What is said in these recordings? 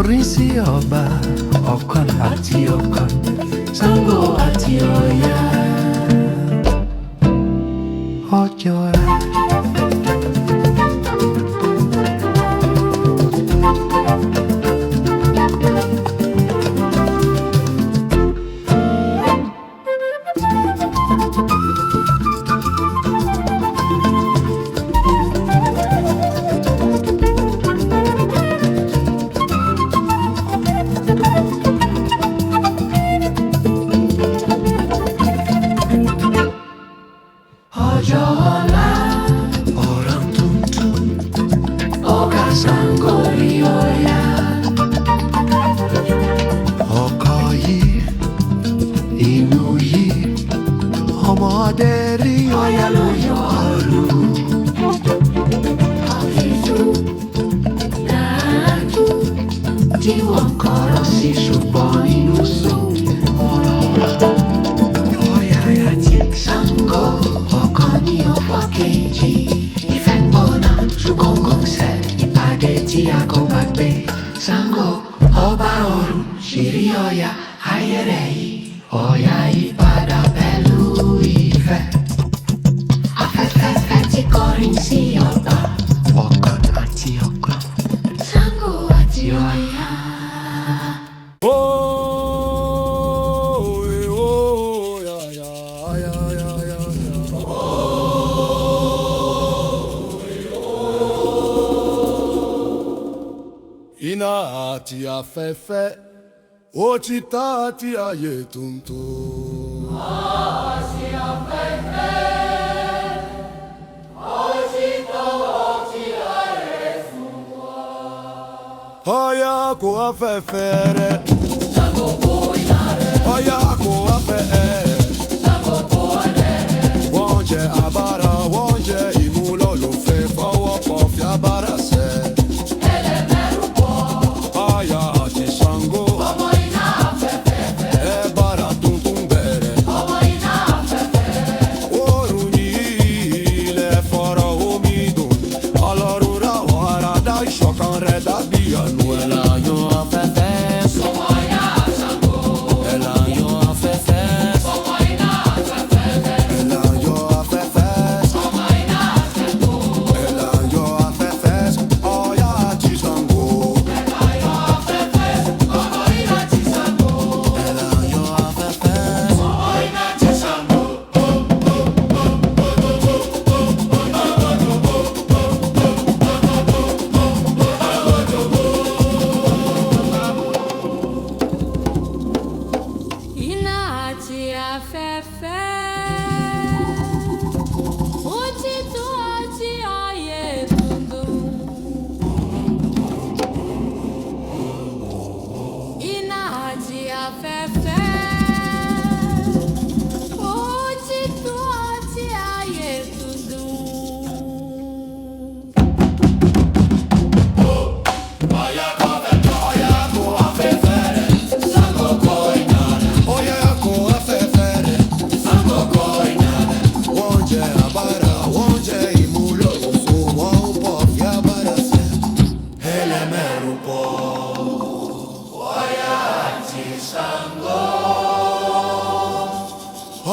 Oríṣi ọba ọ̀kan àti ọ̀kan Ṣàngó àti Ọya ọjọ́ra. ti afẹ́fẹ́ ó ti ta ti ayé tuntun. Ti afẹ́fẹ́ ó ti ta ti ayé tuntun. Ọ̀yá kò afẹ́fẹ́ rẹ̀. Ṣàngó iná rẹ̀. Ọ̀yá kò afẹ́fẹ́ rẹ̀. Ṣàngó ọdẹ rẹ̀. Wọ́n jẹ abara, wọ́n jẹ ìmúlòlùfẹ́ fọwọ́ pọ̀ fi abara sẹ́. Ẹlẹ́mẹ̀rú pọ̀. Ọ̀yá àti Ṣàngó. Ọmọ iná afẹ́fẹ́. Ẹ bára tuntun bẹ̀rẹ̀. Ọmọ iná afẹ́fẹ́. Oòrùn yìí ilẹ̀ fọ̀rọ̀ omi dùn. Ọlọ́run ra wọ́n ara dá ìṣọ̀kan rẹ̀ dàbí àánú ẹ̀ láyọ̀ afẹ́fẹ́. Ọmọ iná Ṣàngó. Ẹ̀ láyọ̀ afẹ́fẹ́. Ọmọ iná afẹ́fẹ́. Ẹ̀ láyọ̀ afẹ́fẹ́. Ọmọ iná Ṣàngó. Ẹ̀ láyọ̀ afẹ́fẹ́. Ọ̀yá àti Ṣàngó. Ẹ̀láyọ̀ afẹ́fẹ́. Ọmọ iná ti Ṣàngó. Ẹ̀ láyọ̀ afẹ́fẹ́. Ọmọ iná ti Ṣàngó. Iná àti afẹ́fẹ́, òtítọ́ àti ayé tuntun. Iná àti afẹ́fẹ́, òtítọ́ àti ayé tuntun. Ọ̀yá kò afẹ́fẹ́ rẹ̀. Ṣàngó kó iná rẹ̀. Ọ̀yá kò afẹ́fẹ́ rẹ̀. Ṣàngó kó iná rẹ̀. Wọ́n jẹ abara, wọ́n jẹ ìmúlòlùfẹ́ wọ́n pọ̀ fi abara sẹ́. Ẹlẹ́mẹ̀rú pọ̀. Ọ̀yá àti Ṣàngó.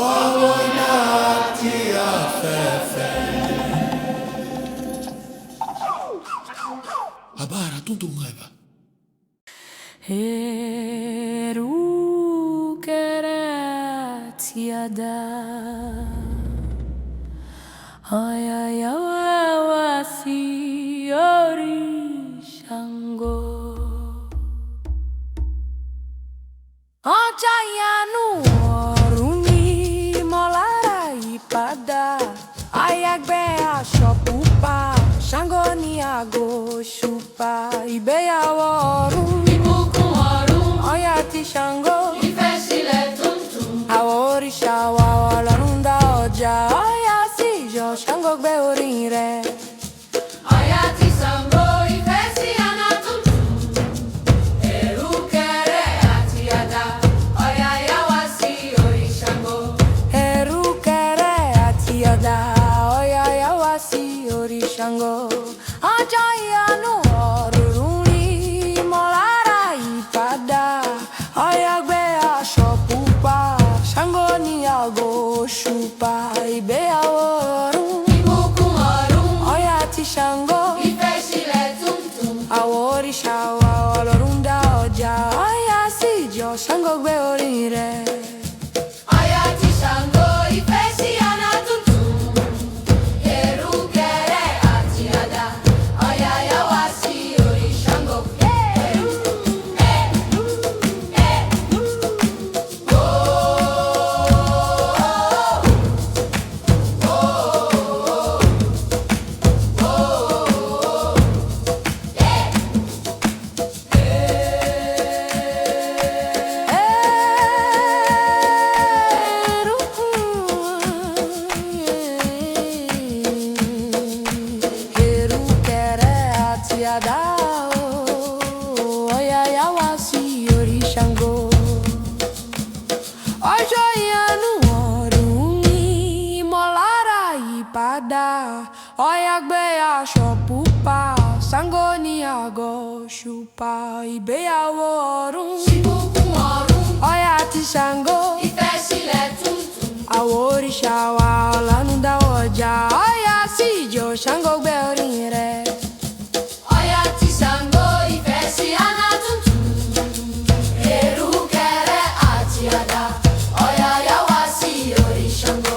Ọmọ iná àti afẹ́fẹ́. Abara tuntun ẹ̀bà. Erukeretiada ayayawasi Orixás Ọjàyanu ọ̀run ní mọ́lára ìpadà ayagbe aṣọ pupa Ṣàngó ní àgò ṣùpá ìgbéyàwó ọ̀run ìbùkún ọ̀run Ọya ti Ṣàngó ìfẹ́ sílẹ̀ tuntun àwọn òrìṣà wa Ọlọ́run dá ọjà Ọya sì yọ Ṣàngó gbé orí rẹ̀. Ọya ti Ṣàngó ìfẹ́ sí àná tuntun Erùkẹ̀rẹ̀ àti àdá Ọya yá wá sí orí Ṣàngó. Erùkẹ̀rẹ̀ àti àdá Ọya yá wá sí orí Ṣàngó. Ọjọ́ ìyanu ọ̀run ní mọ́lára ìpadà Ọya gbé aṣọ pupa Ṣàngó ní àgò ṣùpá ìgbéyàwó ọ̀run ìbùkún ọ̀run Ọya ti Ṣàngó ìfẹ́ sílẹ̀ tuntun àwọn òrìṣà wa Ọlọ́run dá ọjà Ọya sì yọ Ṣàngó gbé orí rẹ̀. Ọya ti Ṣàngó ìfẹ́ sí àná tuntun Erùkẹ̀rẹ̀ àti àdá Ọya yá wá sí orí Ṣàngó. Erùkẹ̀rẹ̀ àti àdá Ọya yá wá sí orí Ṣàngó. Ọjọ́ ìyanu ọ̀run ní mọ́lára ìpadà Ọya gbé aṣọ pupa Ṣàngó ní àgò ṣùpá ìgbéyàwó ọ̀run ìbùkún ọ̀run Ọya ti Ṣàngó ìfẹ́ sílẹ̀ tuntun àwọn òrìṣà wa Ọlọ́run dá ọjà Ọya sì yọ Ṣàngó gbé orí rẹ̀. Ọya ti Ṣàngó ìfẹ́ sí àná tuntun Erùkẹ̀rẹ̀ àti àdá Ọya yá wá sí orí Ṣàngó.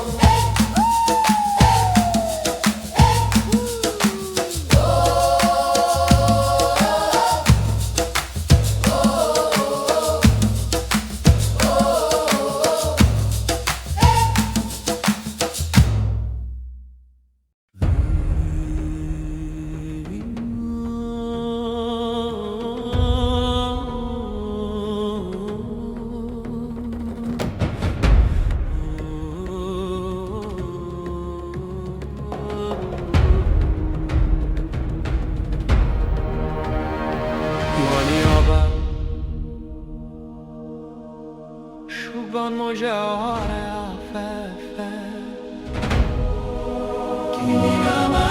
hoje é hora fé. Que me ama.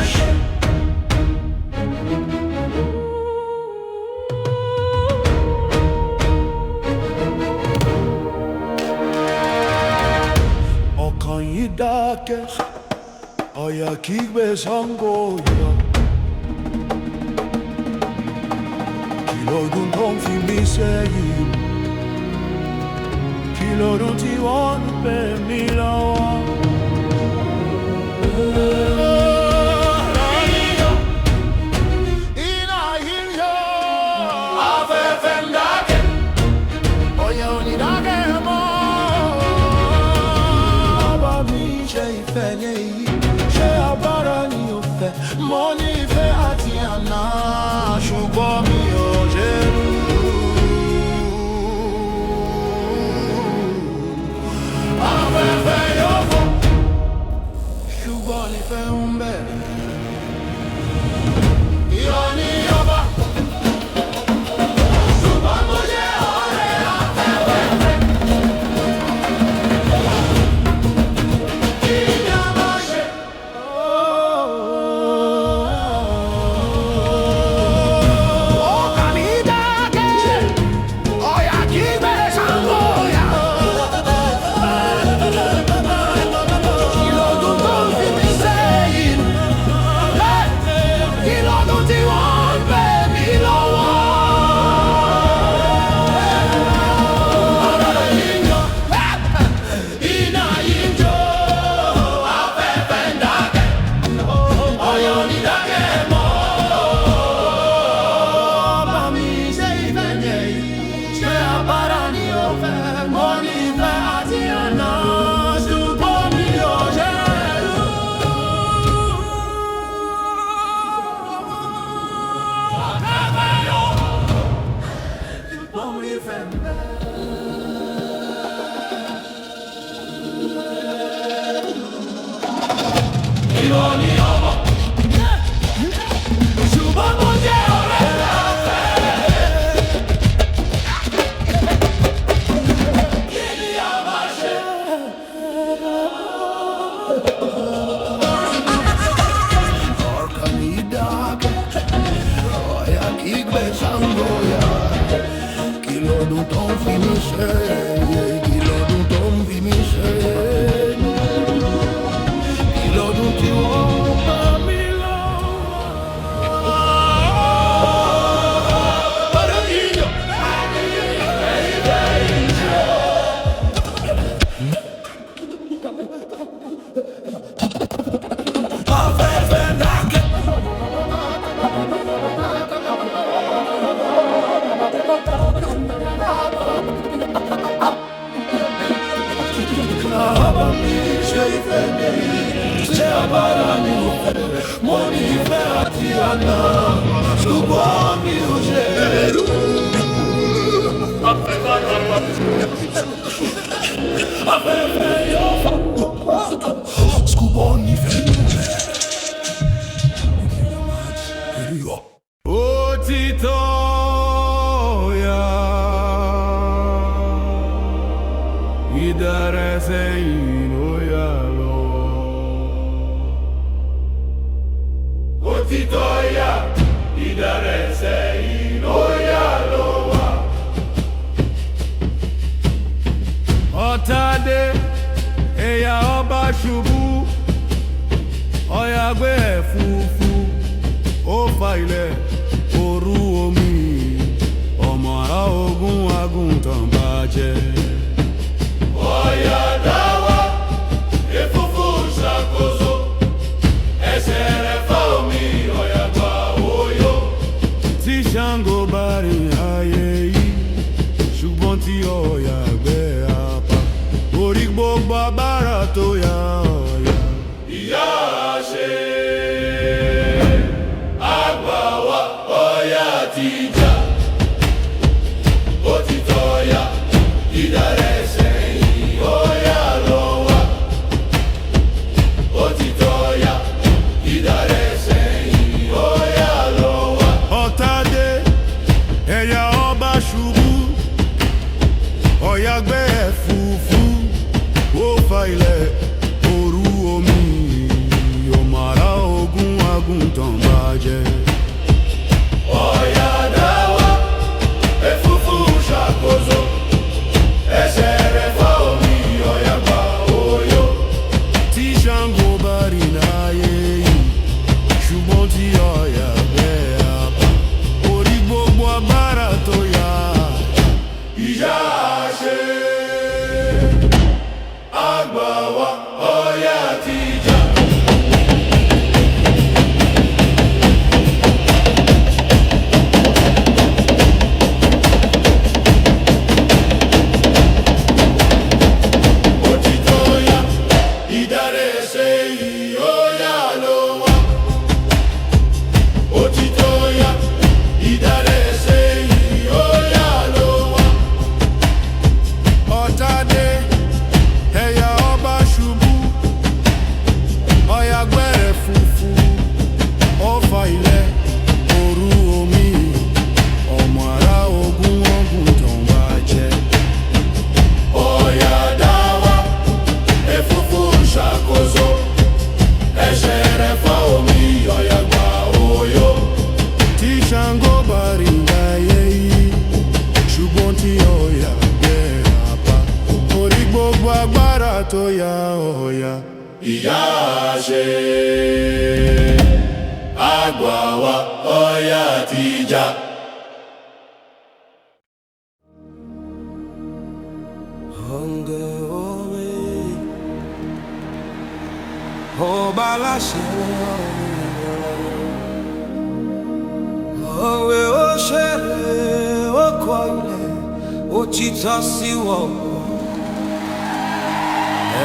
Ọkàn yìí dákẹ́, ọ̀yà kígbe Ṣàngó yọ. Kí lọ́dún tó ń fi mí sẹ́yìn, kí lọ́dún tí wọ́n ń bẹ̀ mí lọ́wọ́. Iná yìí yọ, afẹ́fẹ́ ń dákẹ́, ọ̀yà ò ní dákẹ́ mọ́. Ṣé ìfẹ́ ni èyí? Ṣé agbára ni o fẹ́? Mo ní ìfẹ́ àti àná, ṣùgbọ́n mi ò ṣe rú. Afẹ́fẹ́ yóò fò, ṣùgbọ́n ìfẹ́ ń bẹ. Irọ́ ni ọba, ṣùgbọ́n mo jẹ́ ọ̀rẹ́ afẹ́fẹ́. Ọ̀yà gbé ẹ̀fúùfù failé oru omi Omara ogun aguntan bàjẹ́. Ọ̀yà dáwà efufu ṣàkóso ẹsẹ̀ rẹ̀ fọ́ omi ọ̀yà gbà oyó. Tí Ṣàngó bá rí láyé yìí ṣùgbọ́n tí ọ̀yà bẹ́ẹ̀ apá orí gbogbo agbára tó yá ìyá ṣe àgbà wa ọ̀yà àtijọ́. Ìyá ṣe àgbà wa ọ̀yà àtijọ́. Ọba láṣẹ òwe ó ṣẹlẹ̀ ó kọ ilẹ̀ ó títọ́ sí wọ̀.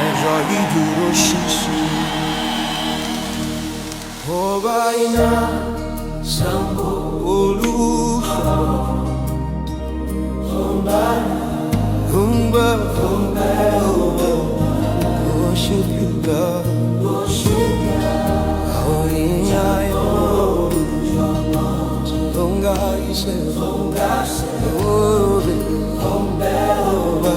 Ẹ̀jọ̀ ìdúró ṣinṣin. Ọba iná Ṣàngó Olúṣọ̀. Òǹgbẹ òṣùpá àwọn èèyàn ayọ̀ Òǹgà iṣẹ́ òòrè ọba.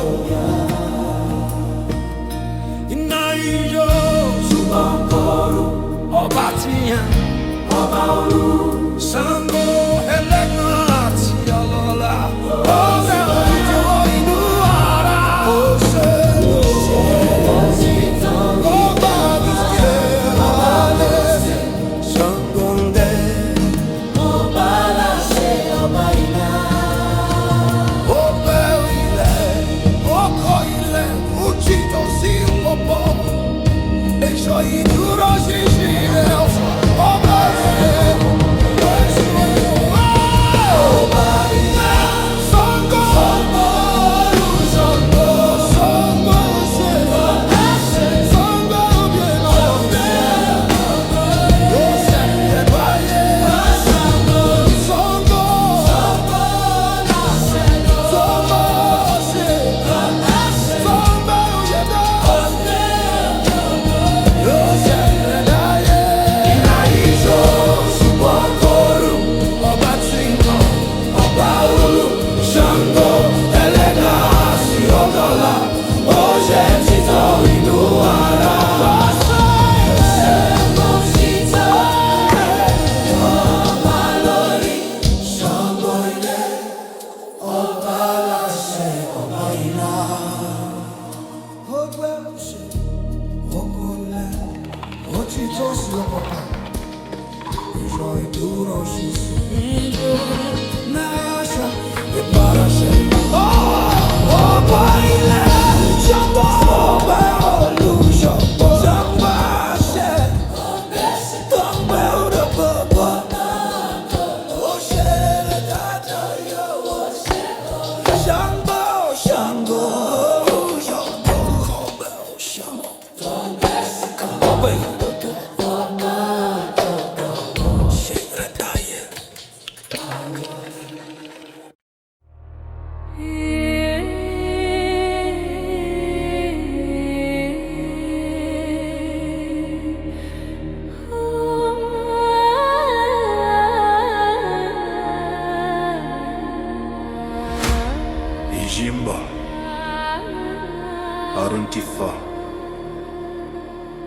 Ọba tiyàn, ọba olú, Ṣàngó ẹlẹ́gàn àti ọlọ́lá. Ọbẹ̀ òjò inú ara. Ó ṣe ọba àdúgbò alẹ́. Ṣàngó ń dẹ. Ọba láṣẹ ọba iná. Ó bẹ́ ilẹ̀, ó kọ́ ilẹ̀, ó jìtọ̀ sí ọ̀pọ̀. Ẹ̀ṣọ́ ìdúró ṣinṣin rẹ̀ ọba rẹ̀ ọba iná Ṣàngó Olúṣàngó Ṣàngó ṣe Ṣàngó bímọ ó ṣẹlẹ̀ báyé Ṣàngó Ṣàngó ṣe Ṣàngó yẹ̀dá. Jimba Aruntifa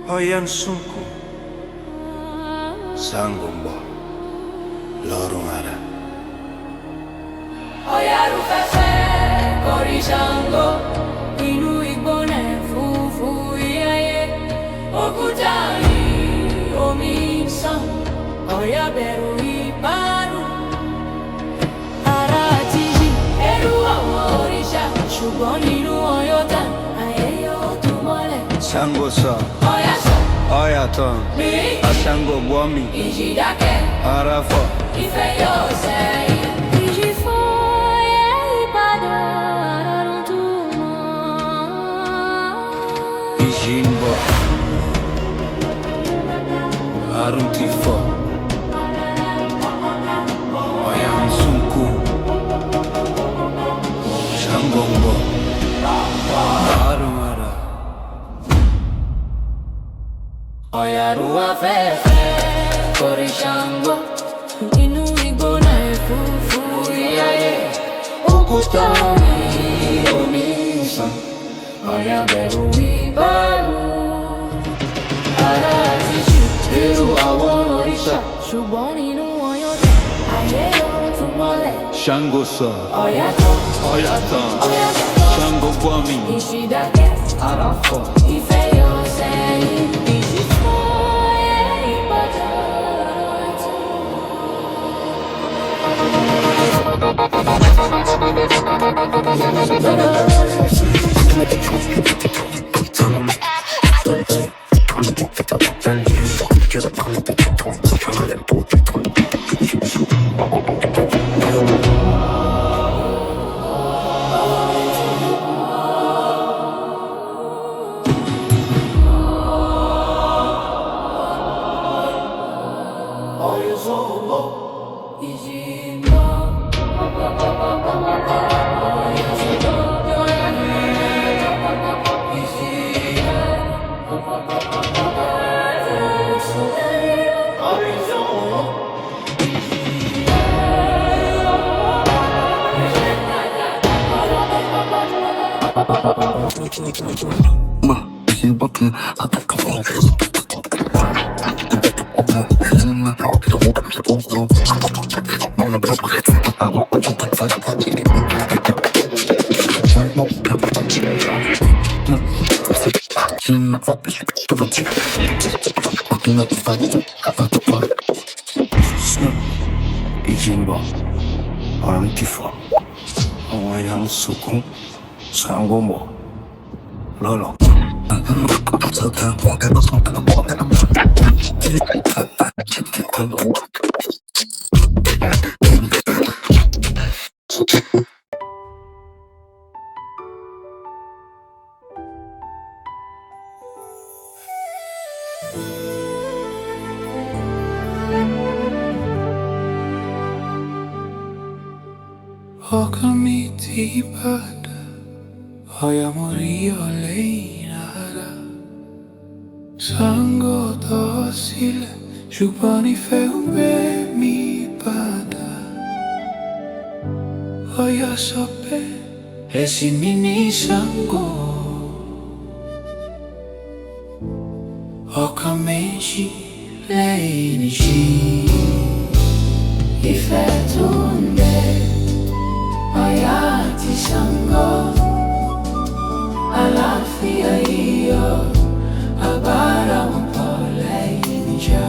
Iansã Xangô Yorubá Yorubá Orixás Inu Igbone Fufu Iaye Okutani Omisan Oyaberu Ibaru Aratiji Eru àwọn òrìṣà ṣùgbọ́n nínú ọyọ́ta ayẹyẹ òtúmọ̀lẹ̀ Xangô Oyatan Xangô Bomi ìjìdákẹ́ Arafo ìfẹ́ yóò sẹ́yìn. Ìjì fún ìpadà àrùn túmọ̀. Ijimbo Aruntifo Iansã Xangô Yorubá Yorubá fẹ́fẹ́ Orixás inú ìgbóná ẹ̀fúùfù ìyáyé òkúta omi ìsàn ọ̀yàbẹ̀rù ìbáru ara àtijọ́ irú àwọn òrìṣà ṣùgbọ́n nínú ọyọ́dẹ ayé ohun tó mọ́lẹ̀. Xangô Oyatan Xangô Bomi ìṣìdákẹ́ Arafo ìfẹ́ yóò sẹ́yìn. Ìjì fún ìpadà Ijimbo Aruntifo Iansã Xangô Lolo Okamiti pada Oyamori oleinara Sango docile Jupani feumbe mi pada Oya sope Esimini sango Okameji leinishi Ifetunde Ayansã Xangô àlàáfíà iyọ̀ agbára wọn pọ̀ lẹ́yìn níjà.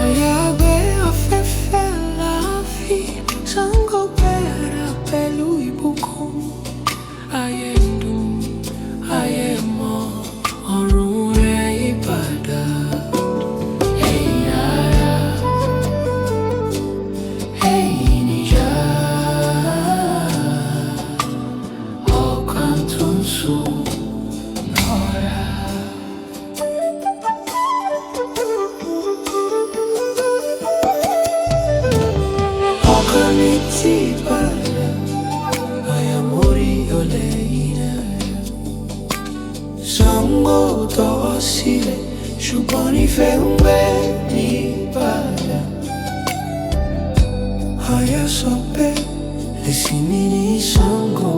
Ayagbe afẹ́fẹ́ láàfi Ṣàngó bẹ̀rẹ̀ pẹ̀lú ìbùkún. Ayé ń dùn, ayé mọ́, ọ̀run rẹ̀ yípadà. Ẹ̀yin ará, ẹ̀yin níjà, ọkàn tó ń sùn nọ́ra. Ọkàn mi ti balẹ̀, àyàmórí ọ̀lẹ iná. Ṣàngó tọ́ ọ sílẹ̀, ṣùgbọ́n nífẹ̀ẹ́ ń gbé ní padà. Àyà sọ pé èsì mi ní Ṣàngó.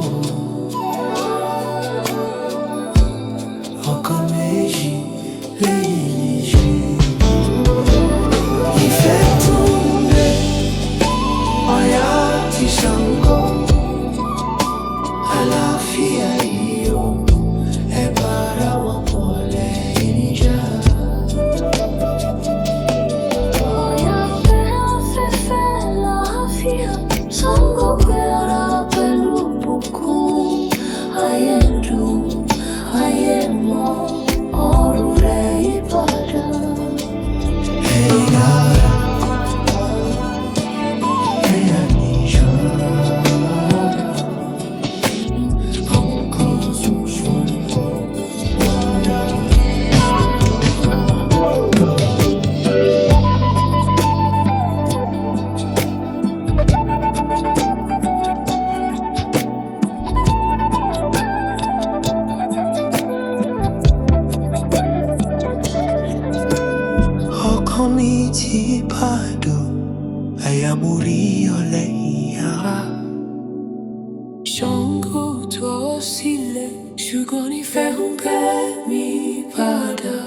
Xangô tosile, shugoni ferunga mi pada.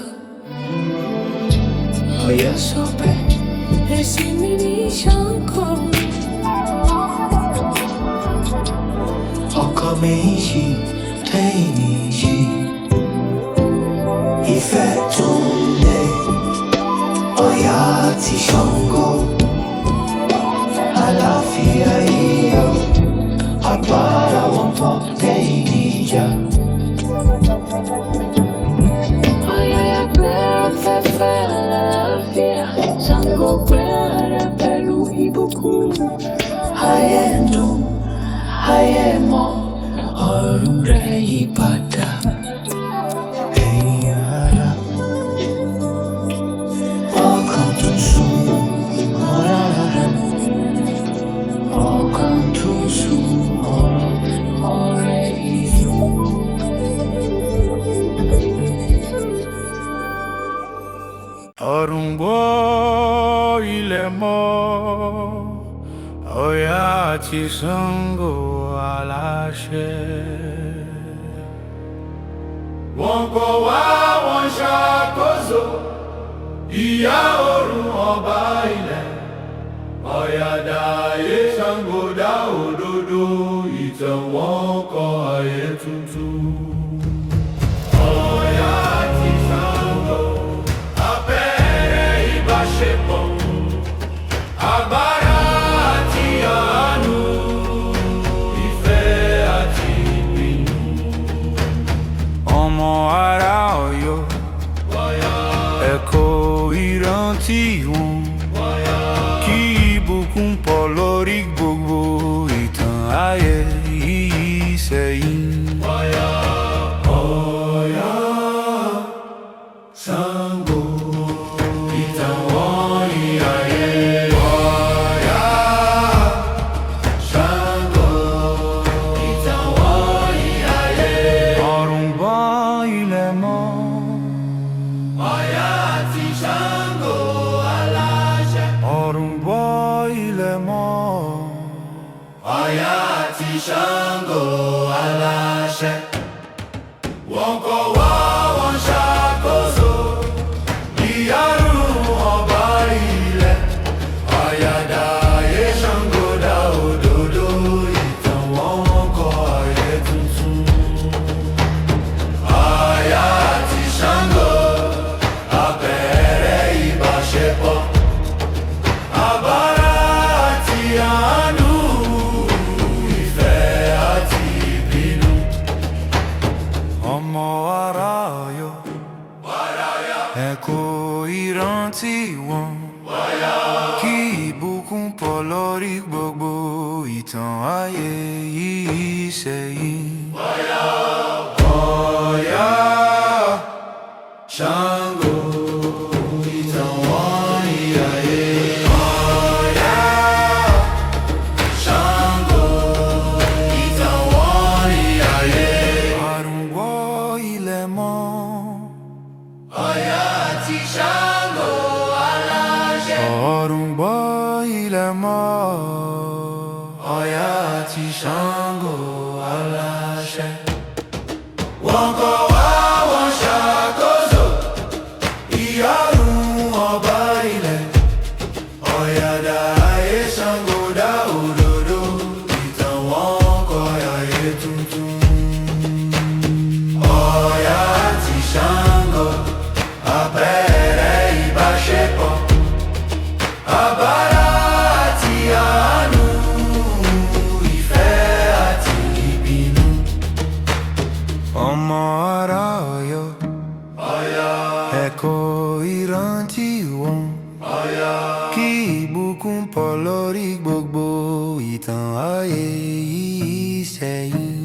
Oya sope, esimini Xangô. Okameishi, teinishi, ifetunde. Oya ti Xangô, alafia iyo. Agora wampo teinija. Oya perfeita, Xangô clara pelo ibuku. Hayendo, hayemo, orure ipada. Eyara, o cantos, morara, o cantos. Orumbo ile mo, Oya Xangô alashe. Wonko wa wanshakozo, iya orun ọba ilẹ̀. Oya daye Xangô da òdodo, ìtàn wọn kọ ayé tuntun. Oya Xangô, abẹ́rẹ́ ìbáṣepọ̀, agbára àti àánú, ìfẹ́ àti ìpinnu. Ọmọ ará Ọ̀yọ́, ẹ̀kọ́ ìrántí wọn. Kí ìbùkún pọ̀ lórí gbogbo ìtàn ayé yìí sẹ́yìn. Oya Xangô, ìtàn wọn ní ayé. Oya Xangô, ìtàn wọn ní ayé. Ọ̀run bọ́ ilẹ̀ mọ́. Oya Xangô aláṣẹ. Ọ̀run bọ́ ilẹ̀ mọ́. Oya Xangô aláṣẹ. Wọ́n kọ́ wá wọ́n ṣàkóso, ìyárùn ọba ilẹ̀. Oya daye Xangô da òdodo, ìtàn wọn kọ ayé tuntun. Oya Xangô, abẹ́rẹ́ ìbáṣepọ̀, agbára àti àánú, ìfẹ́ àti ìbínú. Ọmọ ará Ọ̀yọ́, ẹ̀kọ́ ìrántí wọn. Kí ìbùkún pọ̀ lórí gbogbo ìtàn ayé yìí sẹ́yìn. Oya Xangô, ìtàn wọn ní ayé. Oya Xangô, ìtàn wọn ní ayé. Ọ̀run wọ ilẹ̀ mọ́. Oya Xangô aláṣẹ. Ọ̀run wọ ilẹ̀ mọ́. Oya Xangô aláṣẹ. Wọ́n kọ́ wá wọ́n ṣàkóso, ìyárùn ọba ilẹ̀. Oya daye Xangô da òdodo, ìtàn wọn kọ ayé tuntun. Oya Xangô, abẹ́rẹ́ ìbáṣepọ̀, agbára àti àánú, ìfẹ́ àti ìbínú. Ọmọ ará Ọ̀yọ́, kọ ìrántí wọn kí ìbùkún pọ̀ lórí gbogbo ìtàn ayé yìí sẹ́yìn.